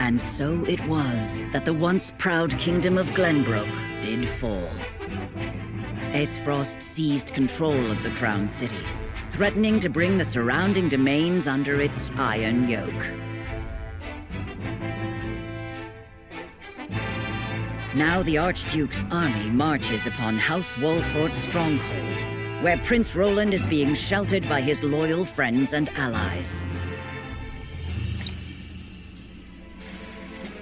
And so it was that the once proud kingdom of Glenbrook did fall. Aesfrost seized control of the Crown City, threatening to bring the surrounding domains under its iron yoke. Now the Archduke's army marches upon House Wolfort's stronghold, where Prince Roland is being sheltered by his loyal friends and allies.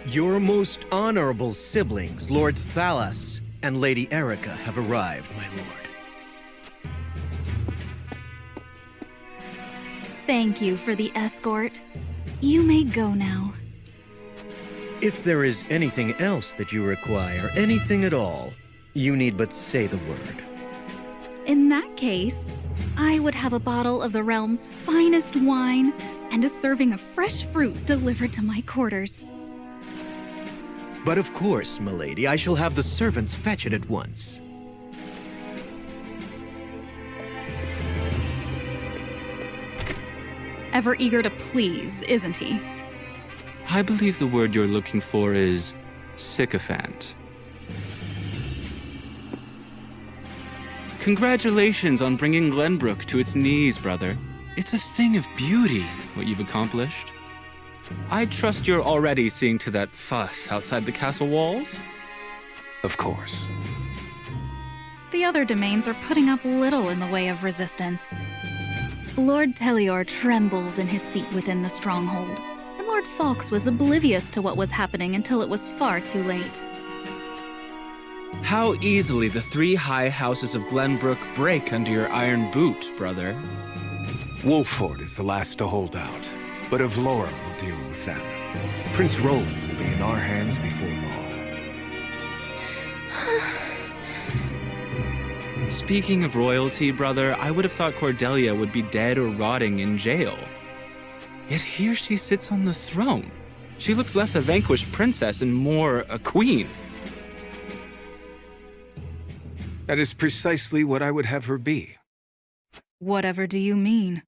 Your most honorable siblings, Lord Thalas and Lady Erica, have arrived, my lord. Thank you for the escort. You may go now. If there is anything else that you require, anything at all, you need but say the word. In that case, I would have a bottle of the realm's finest wine and a serving of fresh fruit delivered to my quarters. But of course, milady, I shall have the servants fetch it at once. Ever eager to please, isn't he? I believe the word you're looking for is sycophant. Congratulations on bringing Glenbrook to its knees, brother. It's a thing of beauty, what you've accomplished. I trust you're already seeing to that fuss outside the castle walls? Of course. The other domains are putting up little in the way of resistance. Lord Telior trembles in his seat within the stronghold, and Lord Fawkes was oblivious to what was happening until it was far too late. How easily the three high houses of Glenbrook break under your iron boot, brother. Wolford is the last to hold out, but Avlora will deal with them. Prince Roland will be in our hands before long. Speaking of royalty, brother, I would have thought Cordelia would be dead or rotting in jail. Yet here she sits on the throne. She looks less a vanquished princess and more a queen. That is precisely what I would have her be. Whatever do you mean?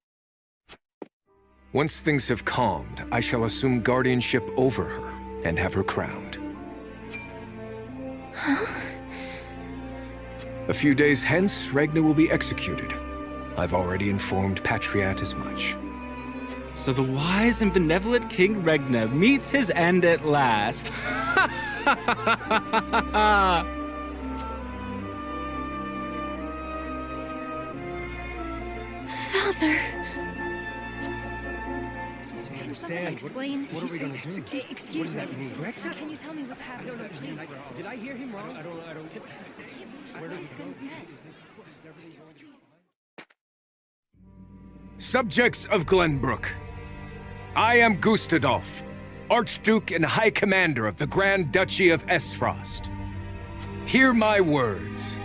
Once things have calmed, I shall assume guardianship over her and have her crowned. A few days hence, Regna will be executed. I've already informed Patriat as much. So the wise and benevolent King Regna meets his end at last. Father! Explain. What are we going to do? Excuse me. Regna? Can you tell me what's happening? Did I hear him wrong? I don't. Where did he go? Subjects of Glenbrook, I am Gustadolf, Archduke and High Commander of the Grand Duchy of Aesfrost. Hear my words.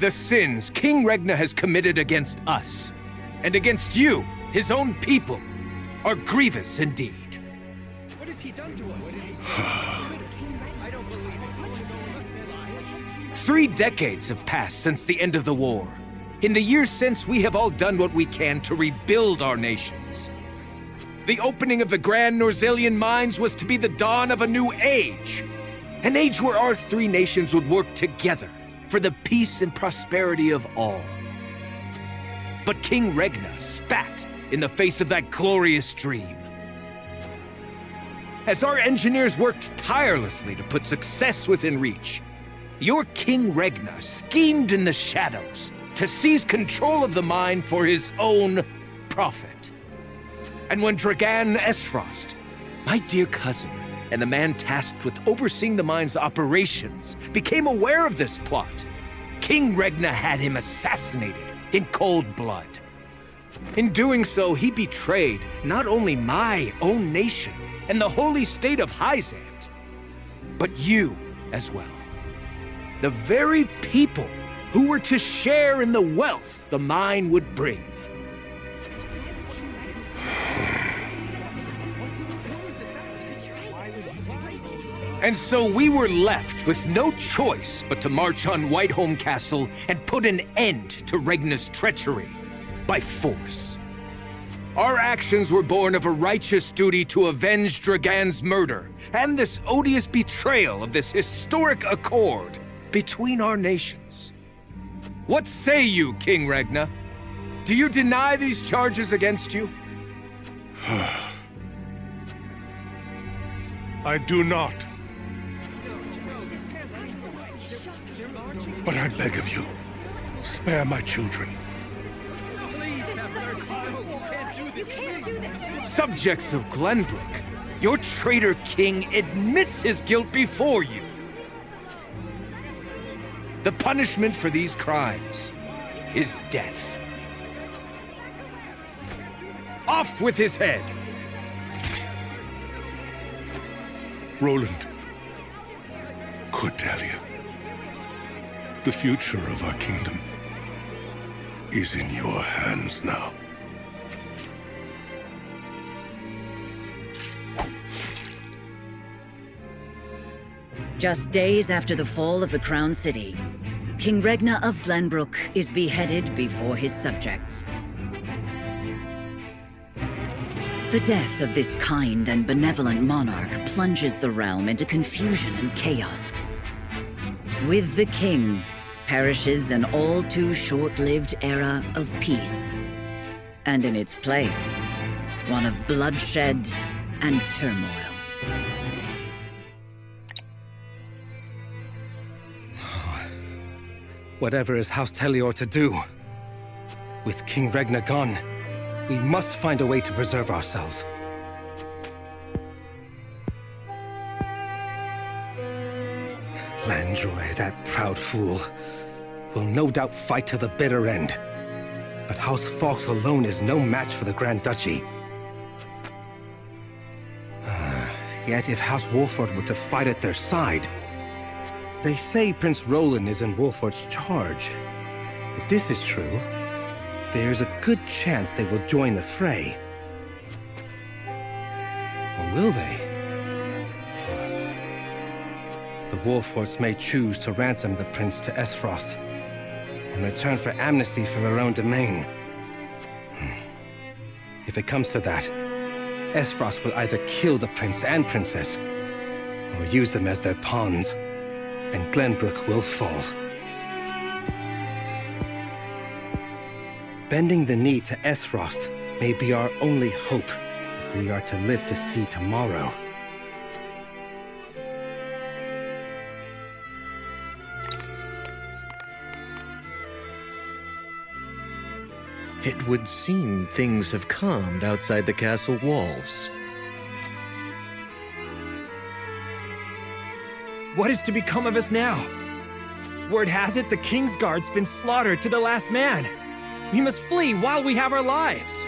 The sins King Regna has committed against us, and against you, his own people, are grievous indeed. What has he done to us? I don't believe it. 3 decades have passed since the end of the war. In the years since, we have all done what we can to rebuild our nations. The opening of the Grand Norzelian mines was to be the dawn of a new age. An age where our 3 nations would work together for the peace and prosperity of all. But King Regna spat in the face of that glorious dream. As our engineers worked tirelessly to put success within reach, your King Regna schemed in the shadows to seize control of the mine for his own profit. And when Dragan Aesfrost, my dear cousin, and the man tasked with overseeing the mine's operations, became aware of this plot, King Regna had him assassinated in cold blood. In doing so, he betrayed not only my own nation and the holy state of Hyzant, but you as well. The very people who were to share in the wealth the mine would bring. And so we were left with no choice but to march on Whiteholm Castle and put an end to Regna's treachery by force. Our actions were born of a righteous duty to avenge Dragan's murder, and this odious betrayal of this historic accord between our nations. What say you, King Regna? Do you deny these charges against you? I do not. But I beg of you, spare my children. Subjects of Glenbrook, your traitor king admits his guilt before you. The punishment for these crimes is death. Off with his head! Roland, Cordelia, the future of our kingdom is in your hands now. Just days after the fall of the Crown City, King Regna of Glenbrook is beheaded before his subjects. The death of this kind and benevolent monarch plunges the realm into confusion and chaos. With the king perishes an all too short-lived era of peace, and in its place, one of bloodshed and turmoil. Whatever is House Telior to do? With King Regna gone, we must find a way to preserve ourselves. Landroy, that proud fool, will no doubt fight to the bitter end. But House Fawkes alone is no match for the Grand Duchy. Yet if House Wolford were to fight at their side, they say Prince Roland is in Wolford's charge. If this is true, there's a good chance they will join the fray. Or will they? The Wolfords may choose to ransom the prince to Esfrost in return for amnesty for their own domain. If it comes to that, Esfrost will either kill the prince and princess, or use them as their pawns, and Glenbrook will fall. Bending the knee to Esfrost may be our only hope if we are to live to see tomorrow. It would seem things have calmed outside the castle walls. What is to become of us now? Word has it the Kingsguard's been slaughtered to the last man. We must flee while we have our lives.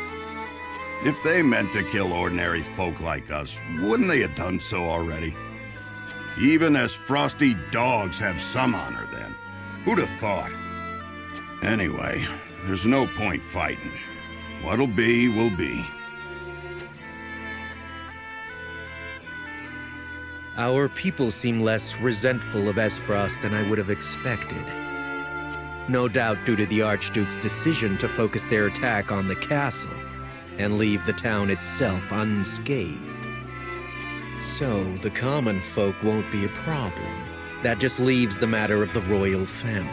If they meant to kill ordinary folk like us, wouldn't they have done so already? Even as frosty dogs have some honor then. Who'd have thought? Anyway, there's no point fighting. What'll be, will be. Our people seem less resentful of Esfrost than I would have expected. No doubt due to the Archduke's decision to focus their attack on the castle and leave the town itself unscathed. So the common folk won't be a problem. That just leaves the matter of the royal family.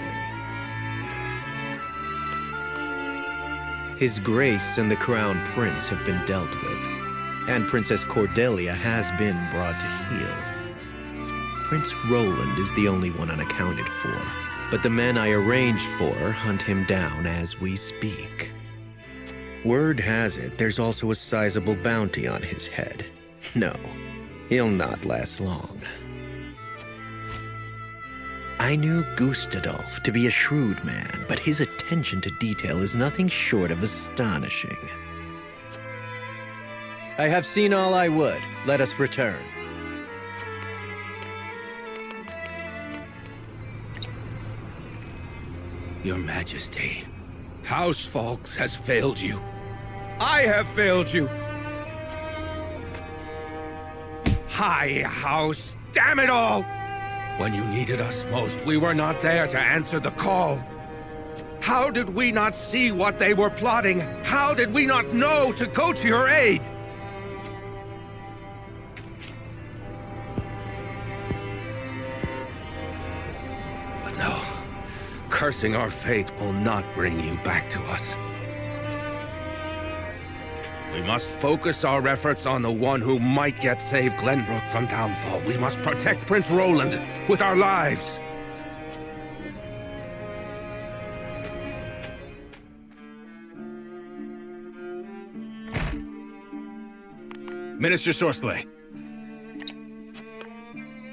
His Grace and the Crown Prince have been dealt with, and Princess Cordelia has been brought to heel. Prince Roland is the only one unaccounted for, but the men I arranged for hunt him down as we speak. Word has it there's also a sizable bounty on his head. No, he'll not last long. I knew Gustadolf to be a shrewd man, but his attention to detail is nothing short of astonishing. I have seen all I would. Let us return. Your Majesty, House Fawkes has failed you. I have failed you. High House, damn it all! When you needed us most, we were not there to answer the call. How did we not see what they were plotting? How did we not know to go to your aid? But no, cursing our fate will not bring you back to us. We must focus our efforts on the one who might yet save Glenbrook from downfall. We must protect Prince Roland with our lives. Minister Sorsley.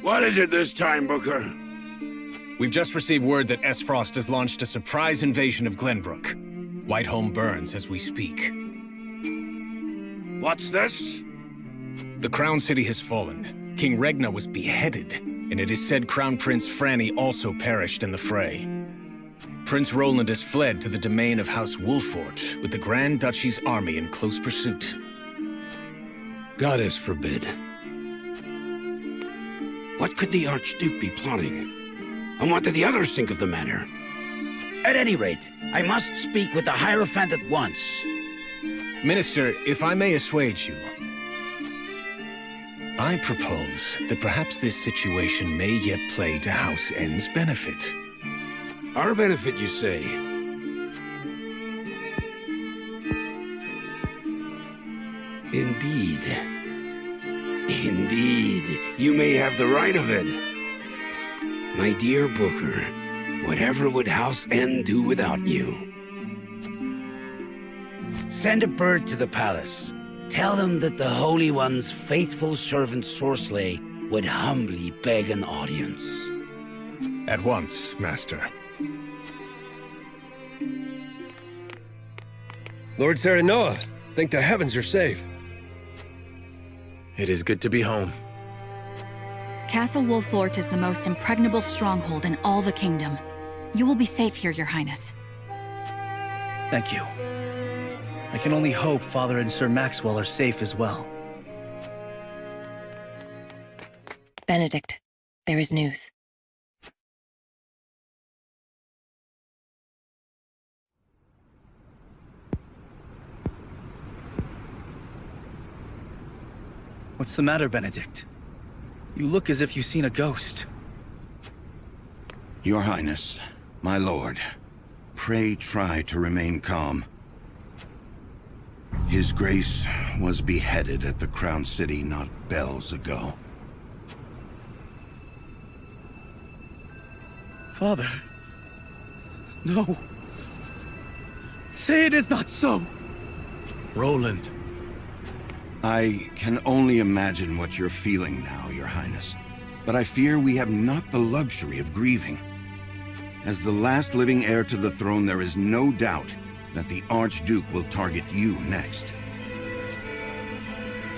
What is it this time, Booker? We've just received word that S. Frost has launched a surprise invasion of Glenbrook. Whiteholm burns as we speak. What's this? The Crown City has fallen. King Regna was beheaded, and it is said Crown Prince Franny also perished in the fray. Prince Roland has fled to the domain of House Wolfort, with the Grand Duchy's army in close pursuit. Goddess forbid. What could the Archduke be plotting? And what did the others think of the matter? At any rate, I must speak with the Hierophant at once. Minister, if I may assuage you, I propose that perhaps this situation may yet play to House N's benefit. Our benefit, you say? Indeed. Indeed, you may have the right of it. My dear Booker, whatever would House N do without you? Send a bird to the palace. Tell them that the Holy One's faithful servant Sorsley would humbly beg an audience. At once, Master. Lord Serenoa, thank the heavens you're safe. It is good to be home. Castle Wolfort is the most impregnable stronghold in all the kingdom. You will be safe here, Your Highness. Thank you. I can only hope Father and Sir Maxwell are safe as well. Benedict, there is news. What's the matter, Benedict? You look as if you've seen a ghost. Your Highness, my lord, pray try to remain calm. His Grace was beheaded at the Crown City not bells ago. Father. No. Say it is not so. Roland. I can only imagine what you're feeling now, Your Highness. But I fear we have not the luxury of grieving. As the last living heir to the throne, there is no doubt that the Archduke will target you next.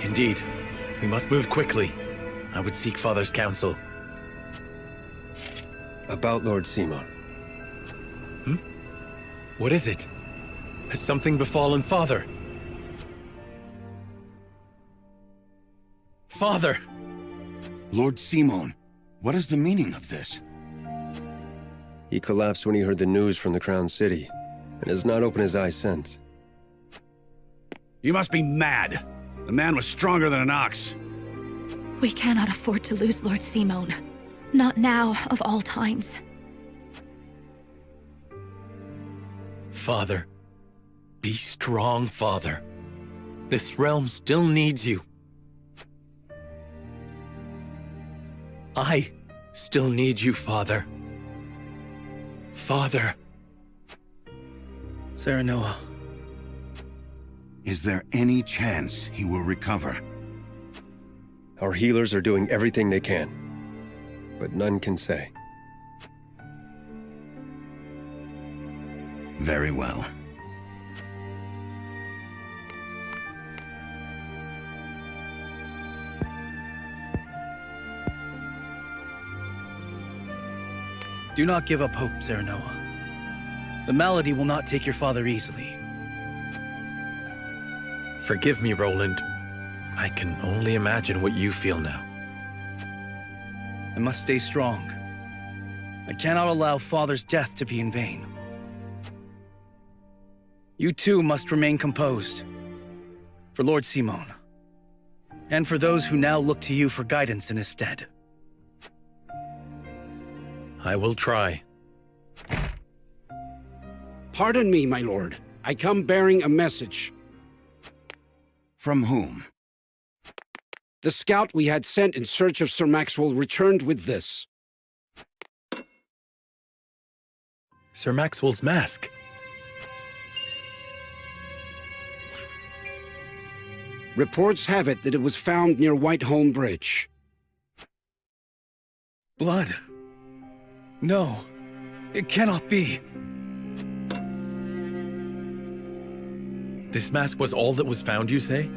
Indeed. We must move quickly. I would seek Father's counsel. About Lord Simon. What is it? Has something befallen Father? Father! Lord Simon, what is the meaning of this? He collapsed when he heard the news from the Crown City, and has not opened his eyes since. You must be mad. The man was stronger than an ox. We cannot afford to lose Lord Simon. Not now, of all times. Father. Be strong, Father. This realm still needs you. I still need you, Father. Father. Serenoa. Is there any chance he will recover? Our healers are doing everything they can, but none can say. Very well. Do not give up hope, Serenoa. The malady will not take your father easily. Forgive me, Roland. I can only imagine what you feel now. I must stay strong. I cannot allow Father's death to be in vain. You too must remain composed. For Lord Simon. And for those who now look to you for guidance in his stead. I will try. Pardon me, my lord. I come bearing a message. From whom? The scout we had sent in search of Sir Maxwell returned with this. Sir Maxwell's mask. Reports have it that it was found near Whiteholm Bridge. Blood. No, it cannot be. This mask was all that was found, you say?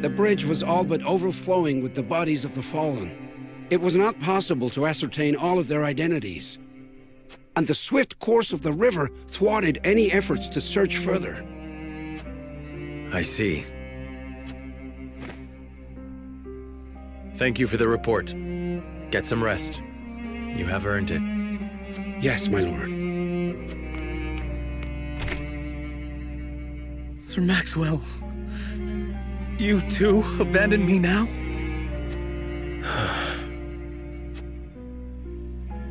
The bridge was all but overflowing with the bodies of the fallen. It was not possible to ascertain all of their identities. And the swift course of the river thwarted any efforts to search further. I see. Thank you for the report. Get some rest. You have earned it. Yes, my lord. Sir Maxwell, you too abandon me now?